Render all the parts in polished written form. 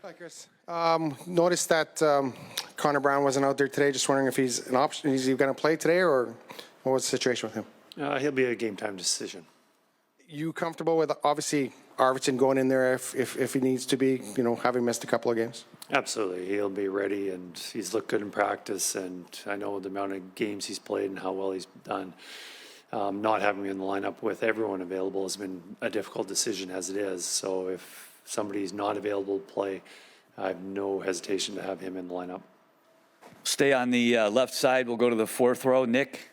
Hi, Kris. Noticed that Connor Brown wasn't out there today. Just wondering if he's an option. Is he going to play today, or what was the situation with him? He'll be a game time decision. You comfortable with obviously Arvidsson going in there if he needs to be? Having missed a couple of games. Absolutely, he'll be ready, and he's looked good in practice. And I know the amount of games he's played and how well he's done. Not having him in the lineup with everyone available has been a difficult decision as it is. So if somebody's not available to play, I have no hesitation to have him in the lineup. Stay on the left side. We'll go to the fourth row. Nick.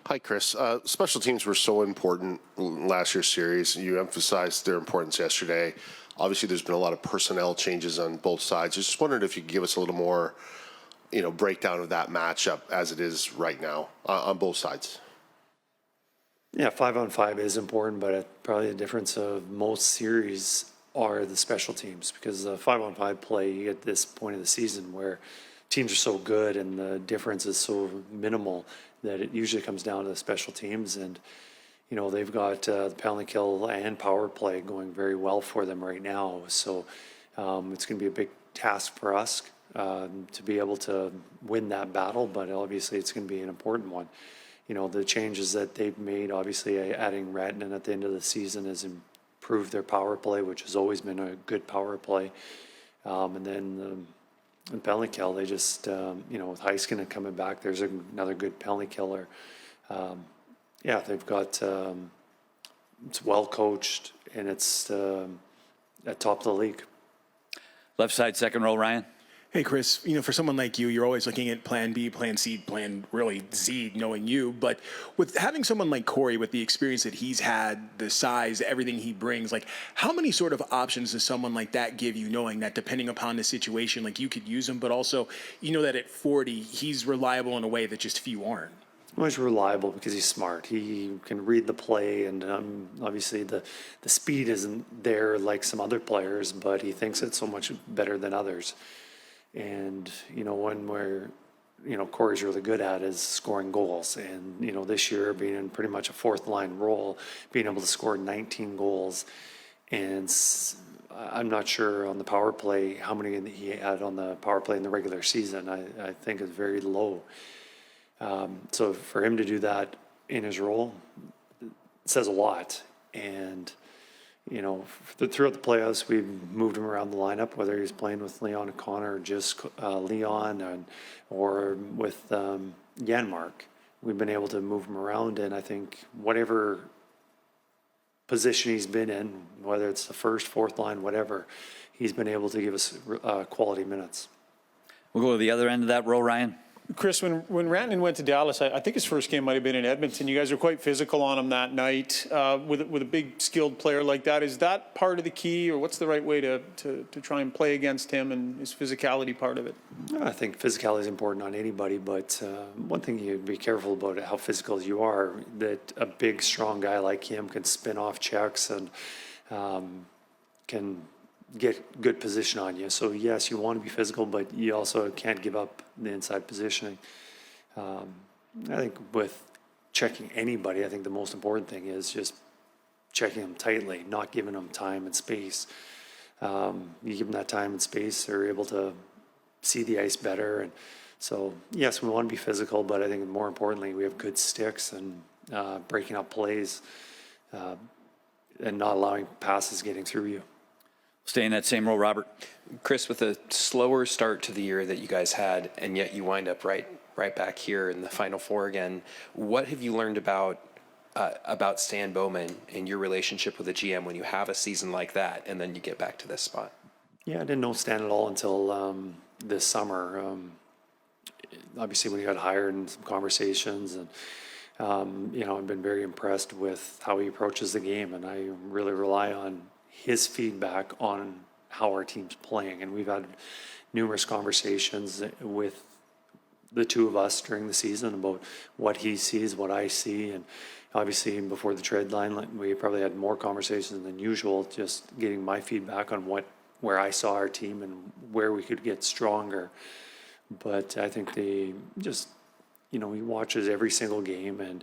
Hi, Kris. Special teams were so important in last year's series. You emphasized their importance yesterday. Obviously, there's been a lot of personnel changes on both sides. I just wondered if you could give us a little more, breakdown of that matchup as it is right now on both sides. Yeah, 5-on-5 is important, but probably the difference of most series are the special teams, because the 5-on-5 play at this point of the season where teams are so good and the difference is so minimal that it usually comes down to the special teams. And they've got the penalty kill and power play going very well for them right now. So it's going to be a big task for us to be able to win that battle, but obviously it's going to be an important one. The changes that they've made, obviously adding Rantanen at the end of the season has improved their power play, which has always been a good power play. And then the penalty kill, they just, with Heiskanen coming back, there's another good penalty killer. They've got, it's well coached, and it's at top of the league. Left side, second row, Ryan. Hey, Kris, for someone like you, you're always looking at plan B, plan C, plan really Z, knowing you. But with having someone like Corey, with the experience that he's had, the size, everything he brings, how many sort of options does someone like that give you, knowing that depending upon the situation, you could use him, but also, that at 40, he's reliable in a way that just few aren't? Well, he's reliable because he's smart. He can read the play, and obviously the speed isn't there like some other players, but he thinks it's so much better than others. And, one where, Corey's really good at is scoring goals. And, this year being in pretty much a fourth line role, being able to score 19 goals. And I'm not sure on the power play how many he had on the power play in the regular season. I think it's very low. So for him to do that in his role says a lot. And, throughout the playoffs, we've moved him around the lineup, whether he's playing with Leon O'Connor or just Leon or with Janmark. We've been able to move him around, and I think whatever position he's been in, whether it's the first, fourth line, whatever, he's been able to give us quality minutes. We'll go to the other end of that row, Ryan. Kris, when Rantanen went to Dallas, I think his first game might have been in Edmonton. You guys were quite physical on him that night. With a big, skilled player like that, is that part of the key, or what's the right way to try and play against him and his physicality part of it? I think physicality is important on anybody, but one thing you'd be careful about how physical you are, that a big, strong guy like him can spin off checks and can get good position on you. So yes, you want to be physical, but you also can't give up the inside positioning. I think with checking anybody, I think the most important thing is just checking them tightly, not giving them time and space. You give them that time and space, they're able to see the ice better. And so yes, we want to be physical, but I think more importantly, we have good sticks and breaking up plays and not allowing passes getting through you. Stay in that same row, Robert. Kris, with a slower start to the year that you guys had, and yet you wind up right back here in the Final Four again, what have you learned about Stan Bowman and your relationship with the GM when you have a season like that and then you get back to this spot? Yeah, I didn't know Stan at all until this summer. Obviously, when he got hired and some conversations, and I've been very impressed with how he approaches the game, and I really rely on his feedback on how our team's playing. And we've had numerous conversations with the two of us during the season about what he sees, what I see. And obviously before the trade line, we probably had more conversations than usual, just getting my feedback on where I saw our team and where we could get stronger. But I think he watches every single game, and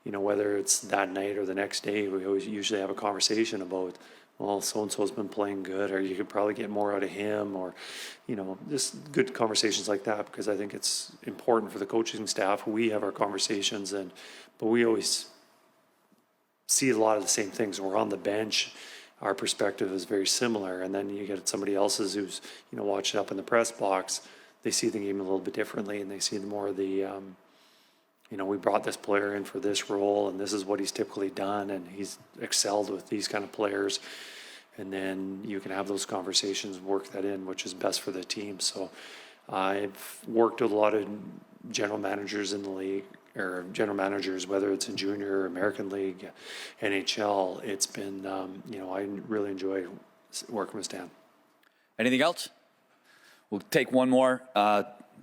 whether it's that night or the next day, we always usually have a conversation about well, so-and-so's been playing good, or you could probably get more out of him, or, just good conversations like that, because I think it's important for the coaching staff. We have our conversations, but we always see a lot of the same things. When we're on the bench, our perspective is very similar, and then you get somebody else's who's, watching up in the press box. They see the game a little bit differently, and they see more of the, we brought this player in for this role, and this is what he's typically done, and he's excelled with these kind of players. And then you can have those conversations, work that in, which is best for the team. So I've worked with a lot of general managers in the league, or general managers, whether it's in junior, American League, NHL. It's been, I really enjoy working with Stan. Anything else? We'll take one more.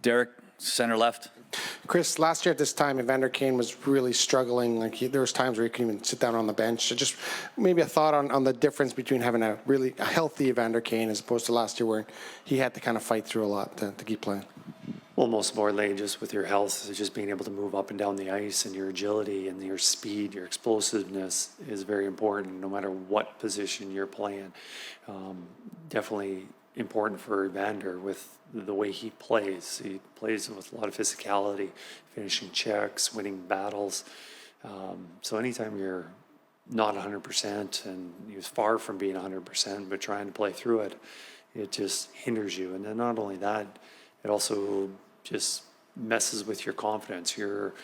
Derek, center left. Kris, last year at this time, Evander Kane was really struggling. There was times where he couldn't even sit down on the bench. So just maybe a thought on the difference between having a healthy Evander Kane as opposed to last year where he had to kind of fight through a lot to keep playing. Well, most importantly, just with your health, just being able to move up and down the ice, and your agility and your speed, your explosiveness is very important no matter what position you're playing. Definitely important for Evander with the way he plays. He plays with a lot of physicality, finishing checks, winning battles. So anytime you're not 100%, and he was far from being 100%, but trying to play through it, it just hinders you. And then not only that, it also just messes with your confidence, your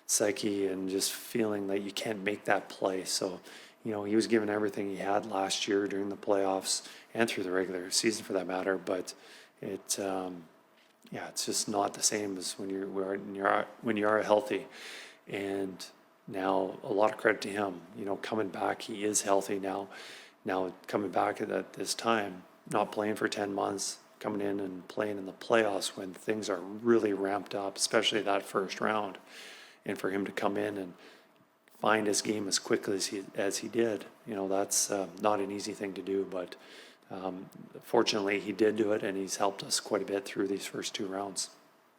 psyche, and just feeling that you can't make that play. So, he was given everything he had last year during the playoffs and through the regular season for that matter. But it's just not the same as when you are healthy. And now a lot of credit to him, coming back. He is healthy now. Now coming back at this time, not playing for 10 months, coming in and playing in the playoffs when things are really ramped up, especially that first round, and for him to come in and find his game as quickly as he did, that's not an easy thing to do. But fortunately, he did do it, and he's helped us quite a bit through these first two rounds.